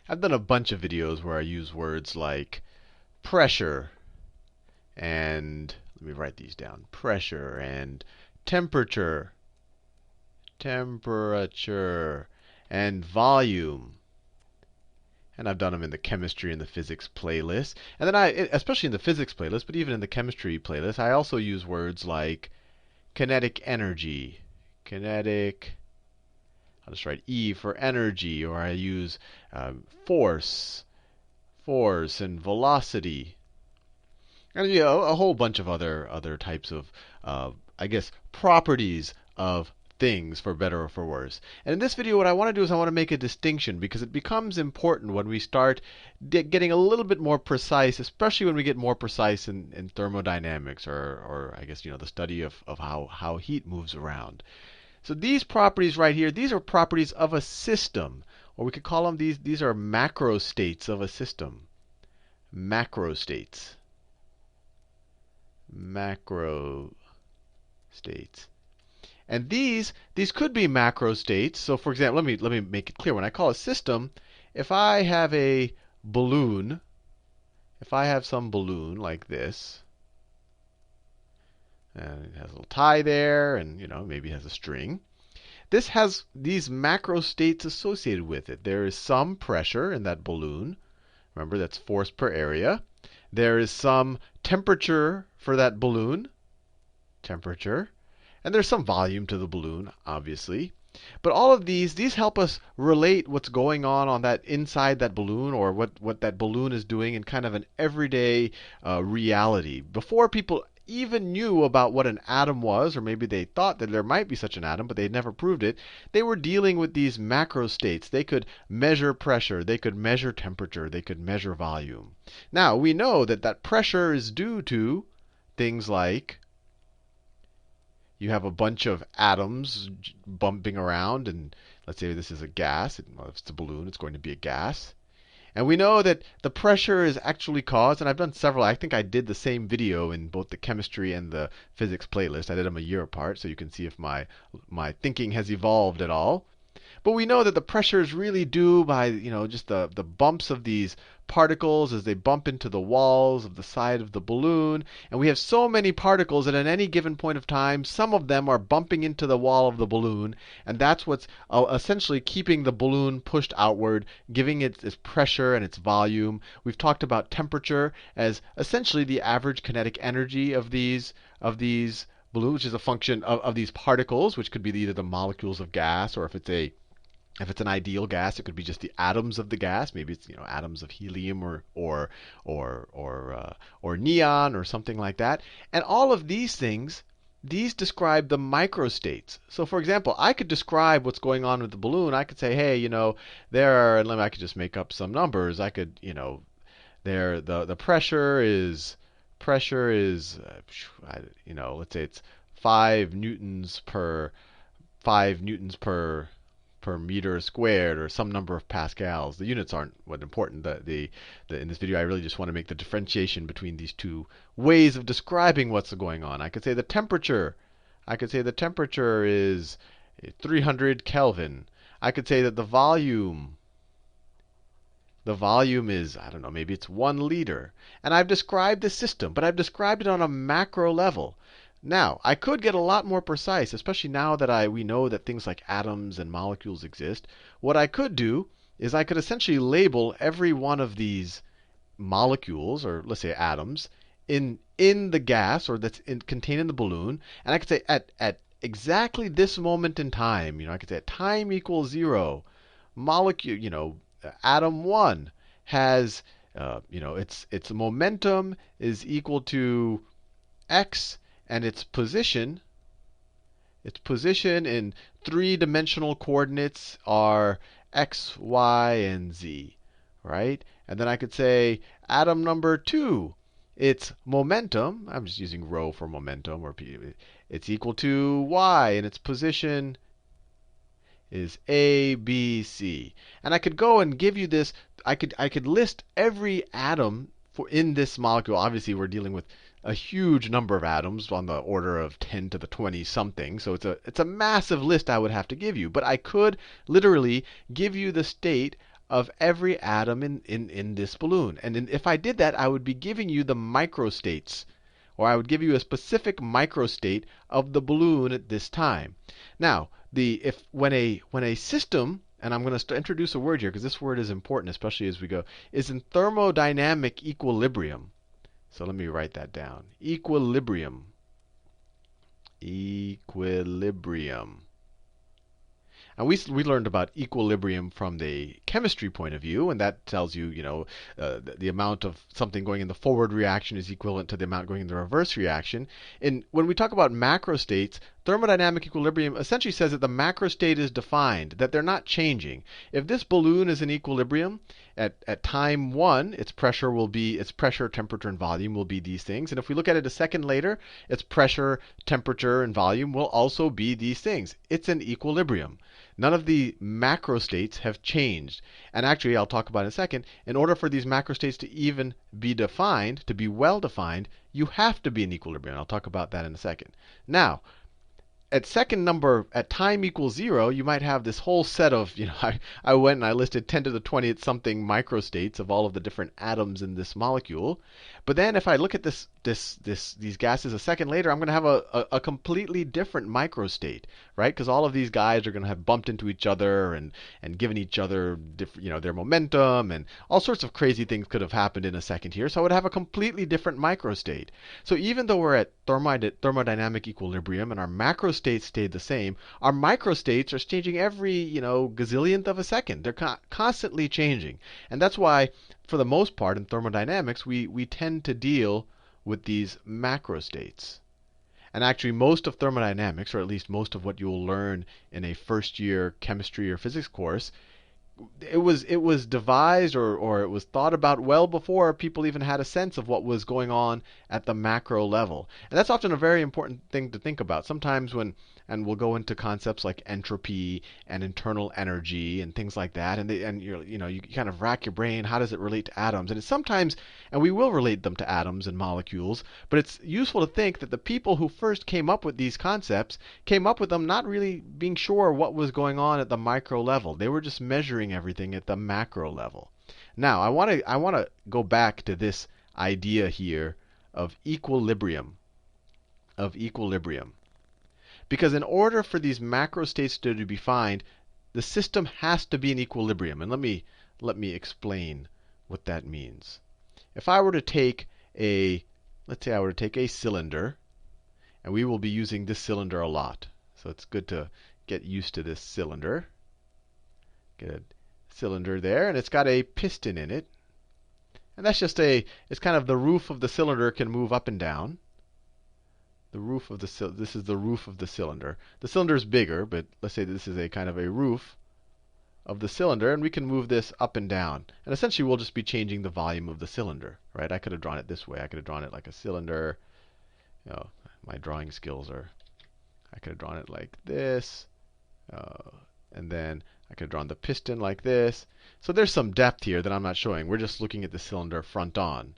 I've done a bunch of videos where I use words like pressure and, let me write these down, pressure and temperature, temperature, and volume. And I've done them in the chemistry and the physics playlist. And then especially in the physics playlist, but even in the chemistry playlist, I also use words like kinetic energy, kinetic, I'll just write E for energy, or I use force, force, and velocity. And a whole bunch of other types of, I guess, properties of things, for better or for worse. And in this video, what I want to do is I want to make a distinction because it becomes important when we start getting a little bit more precise, especially when we get more precise in thermodynamics, or I guess the study of how heat moves around. So these properties right here, these are properties of a system, or we could call them these are macrostates of a system. Macrostates. Macrostates. And these could be macrostates. So for example, let me make it clear. When I call a system, if I have a balloon, if I have some balloon like this, and it has a little tie there, and maybe it has a string. This has these macrostates associated with it. There is some pressure in that balloon. Remember, that's force per area. There is some temperature for that balloon, temperature. And there's some volume to the balloon, obviously. But all of these help us relate what's going on that inside that balloon, or what that balloon is doing in kind of an everyday reality. Before people even knew about what an atom was, or maybe they thought that there might be such an atom, but they never proved it, they were dealing with these macrostates. They could measure pressure, they could measure temperature, they could measure volume. Now, we know that pressure is due to things like you have a bunch of atoms bumping around, and let's say this is a gas. Well, if it's a balloon, it's going to be a gas. And we know that the pressure is actually caused, and I've done several. I think I did the same video in both the chemistry and the physics playlist. I did them a year apart, so you can see if my thinking has evolved at all. But we know that the pressure is really due by just the bumps of these particles as they bump into the walls of the side of the balloon. And we have so many particles that at any given point of time, some of them are bumping into the wall of the balloon. And that's what's essentially keeping the balloon pushed outward, giving it its pressure and its volume. We've talked about temperature as essentially the average kinetic energy of these balloons, which is a function of these particles, which could be either the molecules of gas, or if it's an ideal gas, it could be just the atoms of the gas. Maybe it's atoms of helium or neon or something like that. And all of these things, these describe the microstates. So for example, I could describe what's going on with the balloon. I could say, hey, I could just make up some numbers. I could, the pressure is let's say it's 5 newtons per meter squared, or some number of pascals. The units aren't what important. In this video, I really just want to make the differentiation between these two ways of describing what's going on. I could say the temperature. I could say the temperature is 300 Kelvin. I could say that the volume is, I don't know, maybe it's 1 liter. And I've described the system, but I've described it on a macro level. Now, I could get a lot more precise, especially now that we know that things like atoms and molecules exist. What I could do is I could essentially label every one of these molecules, or let's say atoms, in the gas, or contained in the balloon. And I could say at exactly this moment in time, I could say at time equals 0, molecule, atom 1 has, its momentum is equal to x, and its position in 3-dimensional coordinates are x, y, and z, right? And then I could say atom number 2, its momentum, I'm just using rho for momentum, or p, it's equal to y, and its position is A, B, C. And I could go and give you this. I could list every atom in this molecule. Obviously, we're dealing with a huge number of atoms, on the order of 10 to the 20 something. So it's a massive list I would have to give you. But I could literally give you the state of every atom in this balloon. And if I did that, I would be giving you the microstates, or I would give you a specific microstate of the balloon at this time. Now, when a system, and I'm going to introduce a word here because this word is important, especially as we go, is in thermodynamic equilibrium. So let me write that down. Equilibrium. Equilibrium. And we learned about equilibrium from the chemistry point of view, and that tells you, the amount of something going in the forward reaction is equivalent to the amount going in the reverse reaction. And when we talk about macrostates, thermodynamic equilibrium essentially says that the macrostate is defined, that they're not changing. If this balloon is in equilibrium, at time 1, its pressure, temperature, and volume will be these things. And if we look at it a second later, its pressure, temperature, and volume will also be these things. It's in equilibrium. None of the macrostates have changed. And actually, I'll talk about in a second, in order for these macrostates to even be defined, to be well defined, you have to be in equilibrium. I'll talk about that in a second. Now, at time equals 0, you might have this whole set of, I went and I listed 10 to the 20th something microstates of all of the different atoms in this molecule. But then if I look at these gases a second later, I'm going to have a completely different microstate, right? Because all of these guys are going to have bumped into each other and given each other their momentum, and all sorts of crazy things could have happened in a second here. So I would have a completely different microstate. So even though we're at thermodynamic equilibrium and our macrostates stayed the same, our microstates are changing every gazillionth of a second. They're constantly changing. And that's why, for the most part, in thermodynamics, we tend to deal with these macrostates. And actually, most of thermodynamics, or at least most of what you'll learn in a first-year chemistry or physics course, it was devised or it was thought about well before people even had a sense of what was going on at the macro level. And that's often a very important thing to think about. Sometimes and we'll go into concepts like entropy and internal energy and things like that, and you kind of rack your brain, how does it relate to atoms? And it's sometimes, and we will relate them to atoms and molecules, but it's useful to think that the people who first came up with these concepts came up with them not really being sure what was going on at the micro level. They were just measuring everything at the macro level. Now, I want to go back to this idea here of equilibrium. Because in order for these macrostates to be defined, the system has to be in equilibrium. And let me explain what that means. If I were to take let's say I were to take a cylinder, and we will be using this cylinder a lot. So it's good to get used to this cylinder. Get a cylinder there, and it's got a piston in it. And that's it's kind of the roof of the cylinder can move up and down. This is the roof of the cylinder. The cylinder is bigger, but let's say this is a kind of a roof of the cylinder, and we can move this up and down. And essentially, we'll just be changing the volume of the cylinder, right? I could have drawn it this way. I could have drawn it like a cylinder. My drawing skills are. I could have drawn it like this, and then I could have drawn the piston like this. So there's some depth here that I'm not showing. We're just looking at the cylinder front on,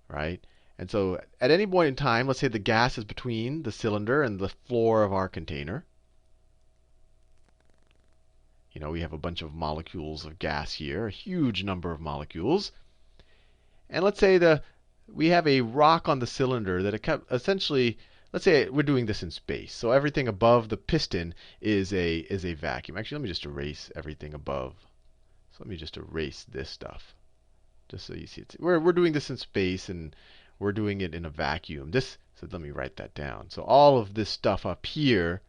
right? And so at any point in time, let's say the gas is between the cylinder and the floor of our container. We have a bunch of molecules of gas here, a huge number of molecules. And let's say we have a rock on the cylinder that essentially, let's say we're doing this in space. So everything above the piston is a vacuum. Actually, let me just erase everything above. So let me just erase this stuff, just so you see it. We're doing this in space, and we're doing it in a vacuum. So let me write that down. So all of this stuff up here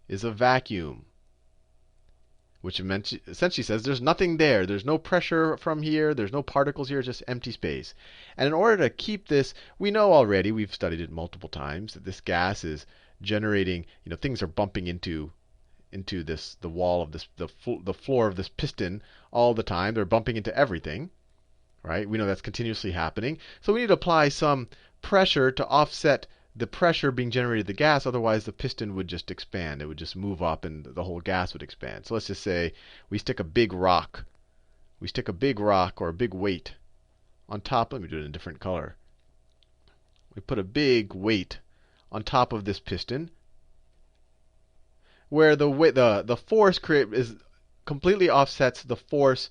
is a vacuum, which essentially says there's nothing there. There's no pressure from here. There's no particles here. It's just empty space. And in order to keep this, we know already, we've studied it multiple times, that this gas is generating, things are bumping into the wall of the floor of this piston all the time. They're bumping into everything. Right? We know that's continuously happening. So we need to apply some pressure to offset the pressure being generated in the gas. Otherwise, the piston would just expand. It would just move up, and the whole gas would expand. So let's just say we stick a big rock. We stick a big rock or a big weight on top. Let me do it in a different color. We put a big weight on top of this piston, where the force is completely offsets the force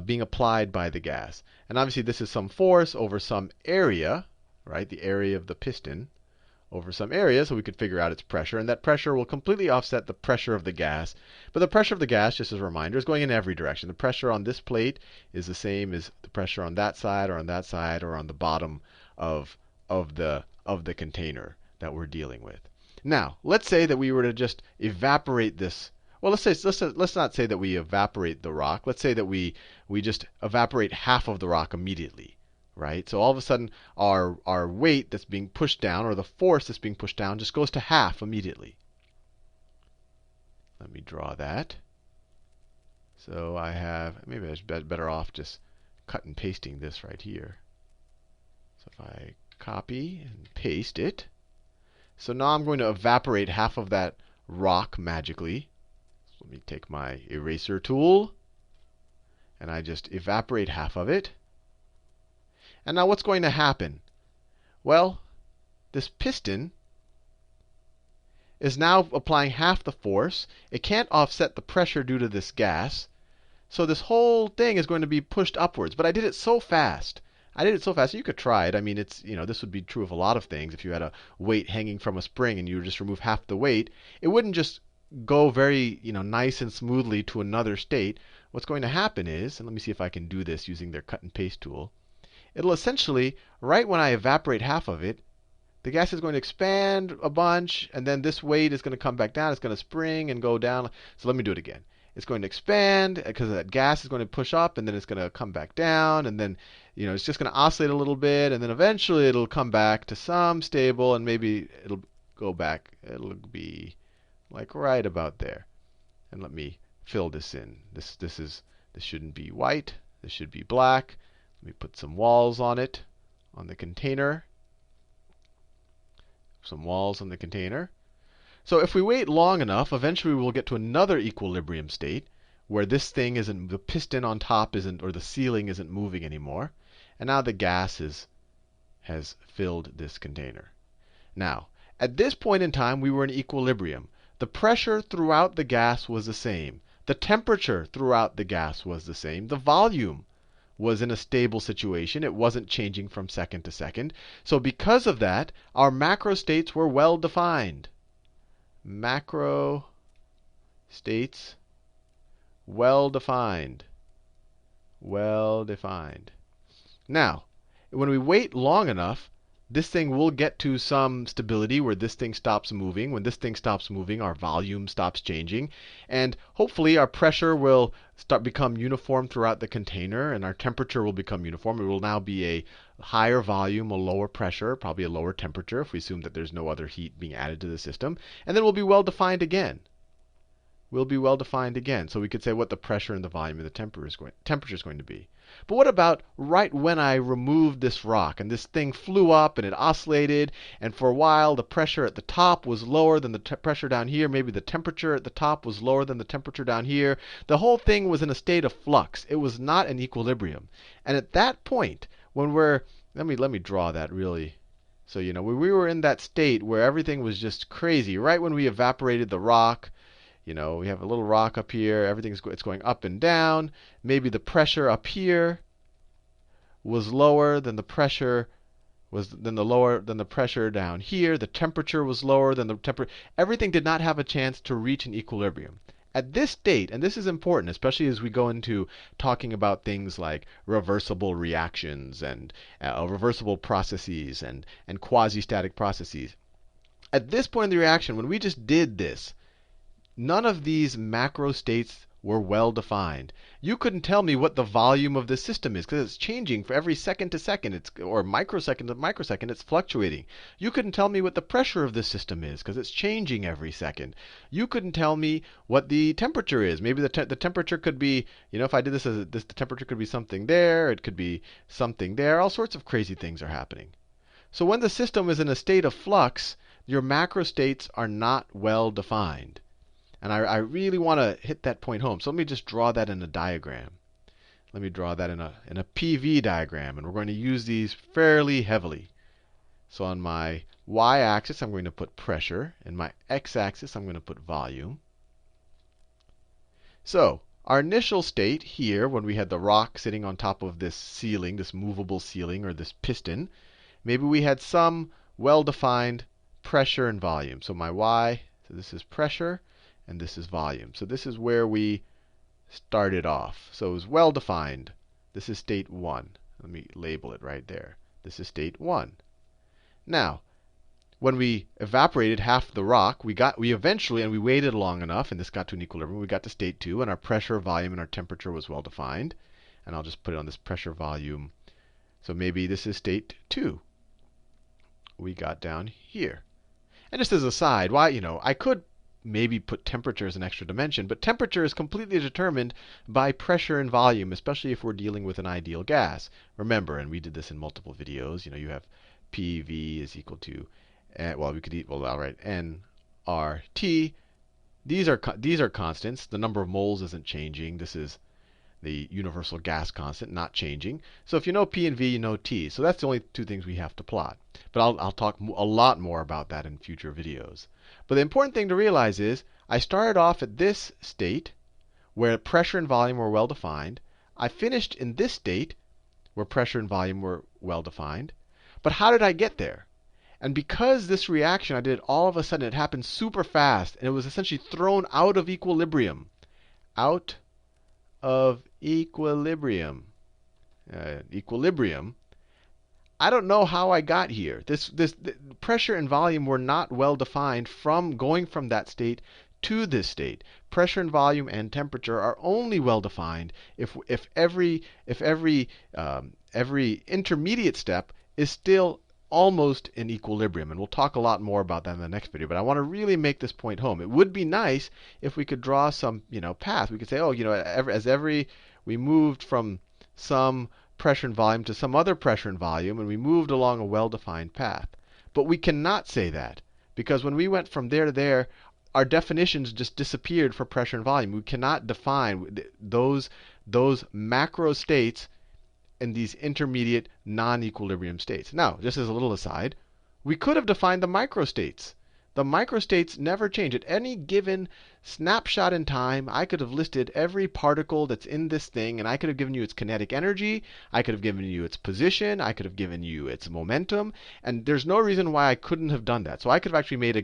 being applied by the gas. And obviously this is some force over some area, right? The area of the piston over some area, so we could figure out its pressure. And that pressure will completely offset the pressure of the gas. But the pressure of the gas, just as a reminder, is going in every direction. The pressure on this plate is the same as the pressure on that side or on that side or on the bottom of the container that we're dealing with. Now, let's say that we were to just evaporate this. Well, let's not say that we evaporate the rock. Let's say that we just evaporate half of the rock immediately. Right? So all of a sudden, our weight that's being pushed down, or the force that's being pushed down, just goes to half immediately. Let me draw that. So I have, maybe I was better off just cut and pasting this right here. So if I copy and paste it. So now I'm going to evaporate half of that rock magically. So let me take my eraser tool, and I just evaporate half of it. And now what's going to happen? Well, this piston is now applying half the force. It can't offset the pressure due to this gas. So this whole thing is going to be pushed upwards. But I did it so fast. You could try it. I mean, this would be true of a lot of things. If you had a weight hanging from a spring and you just remove half the weight, it wouldn't just go very, nice and smoothly to another state. What's going to happen is, and let me see if I can do this using their cut and paste tool. It'll essentially, right when I evaporate half of it, the gas is going to expand a bunch, and then this weight is going to come back down. It's going to spring and go down. So let me do it again. It's going to expand because that gas is going to push up, and then it's going to come back down, and then it's just going to oscillate a little bit, and then eventually it'll come back to some stable, and maybe it'll go back. It'll be like right about there. And let me fill this in. This shouldn't be white. This should be black. Let me put some walls on it, on the container. Some walls on the container. So if we wait long enough, eventually we'll get to another equilibrium state where this thing isn't, the piston on top isn't, or the ceiling isn't moving anymore. And now the gas has filled this container. Now, at this point in time, we were in equilibrium. The pressure throughout the gas was the same. The temperature throughout the gas was the same. The volume was in a stable situation. It wasn't changing from second to second. So because of that, our macrostates were well defined. Macrostates, well defined. Well defined. Now, when we wait long enough, this thing will get to some stability where this thing stops moving. When this thing stops moving, our volume stops changing. And hopefully our pressure will become uniform throughout the container, and our temperature will become uniform. It will now be a higher volume, a lower pressure, probably a lower temperature if we assume that there's no other heat being added to the system. And then we'll be well defined again. Will be well defined again. So we could say what the pressure and the volume and the temperature is going to be. But what about right when I removed this rock and this thing flew up and it oscillated, and for a while the pressure at the top was lower than the pressure down here, maybe the temperature at the top was lower than the temperature down here. The whole thing was in a state of flux. It was not in equilibrium. And at that point, when let me draw that really. So we were in that state where everything was just crazy. Right when we evaporated the rock, we have a little rock up here. It's going up and down. Maybe the pressure up here was lower than the pressure than the pressure down here. The temperature was lower than the temperature. Everything did not have a chance to reach an equilibrium. At this state, and this is important, especially as we go into talking about things like reversible reactions and reversible processes and quasi-static processes. At this point in the reaction, when we just did this, none of these macrostates were well defined. You couldn't tell me what the volume of the system is because it's changing for every second to second, or microsecond to microsecond, it's fluctuating. You couldn't tell me what the pressure of the system is because it's changing every second. You couldn't tell me what the temperature is. Maybe the temperature could be, if I did this the temperature could be something there, it could be something there. All sorts of crazy things are happening. So when the system is in a state of flux, your macrostates are not well defined. And I really want to hit that point home. So let me just draw that in a diagram. Let me draw that in a PV diagram. And we're going to use these fairly heavily. So on my y-axis, I'm going to put pressure. In my x-axis, I'm going to put volume. So Our initial state here, when we had the rock sitting on top of this ceiling, this movable ceiling or this piston, maybe we had some well-defined pressure and volume. So my y, so this is pressure, and this is volume. So this is where we started off. So it was well-defined. This is state 1. Let me label it right there. This is state 1. Now, when we evaporated half the rock, we eventually, and we waited long enough, and this got to an equilibrium, we got to state 2, and our pressure, volume, and our temperature was well defined. And I'll just put it on this pressure volume. So maybe this is state 2. We got down here. And just as a side, why, I could maybe put temperature as an extra dimension, but temperature is completely determined by pressure and volume, especially if we're dealing with an ideal gas. Remember, and we did this in multiple videos, you have PV is equal to well, we could all right, nRT. These are constants. The number of moles isn't changing. This is the universal gas constant, not changing. So if you know P and V, you know T. So that's the only two things we have to plot. But I'll talk a lot more about that in future videos. But the important thing to realize is I started off at this state where pressure and volume were well defined. I finished in this state where pressure and volume were well defined. But how did I get there? And because this reaction I did all of a sudden, it happened super fast, and it was essentially thrown out of equilibrium. Out of equilibrium. I don't know how I got here. The pressure and volume were not well defined from going from that state to this state. Pressure and volume and temperature are only well defined if every intermediate step is still almost in equilibrium. And we'll talk a lot more about that in the next video. But I want to really make this point home. It would be nice if we could draw some path. We could say, oh, we moved from some pressure and volume to some other pressure and volume, and we moved along a well-defined path. But we cannot say that, because when we went from there to there, our definitions just disappeared for pressure and volume. We cannot define those macro states in these intermediate non-equilibrium states. Now, just as a little aside, we could have defined the microstates. The microstates never change. At any given snapshot in time, I could have listed every particle that's in this thing, and I could have given you its kinetic energy, I could have given you its position, I could have given you its momentum, and there's no reason why I couldn't have done that. So I could have actually made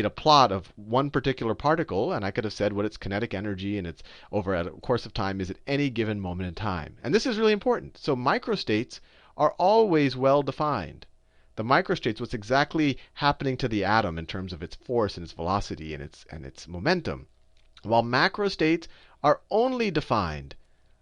a plot of one particular particle, and I could have said what its kinetic energy and its over a course of time is at any given moment in time. And this is really important. So microstates are always well defined. The microstates, what's exactly happening to the atom in terms of its force and its velocity and its momentum. While macrostates are only defined,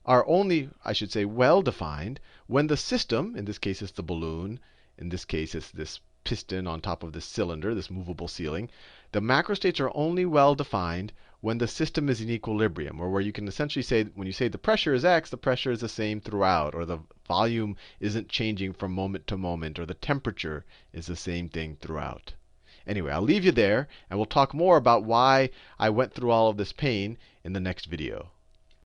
I should say, well defined when the system, in this case it's the balloon, in this case it's this piston on top of this cylinder, this movable ceiling. The macrostates are only well defined when the system is in equilibrium, or where you can essentially say, when you say the pressure is x, the pressure is the same throughout, or the volume isn't changing from moment to moment, or the temperature is the same thing throughout. Anyway, I'll leave you there, and we'll talk more about why I went through all of this pain in the next video.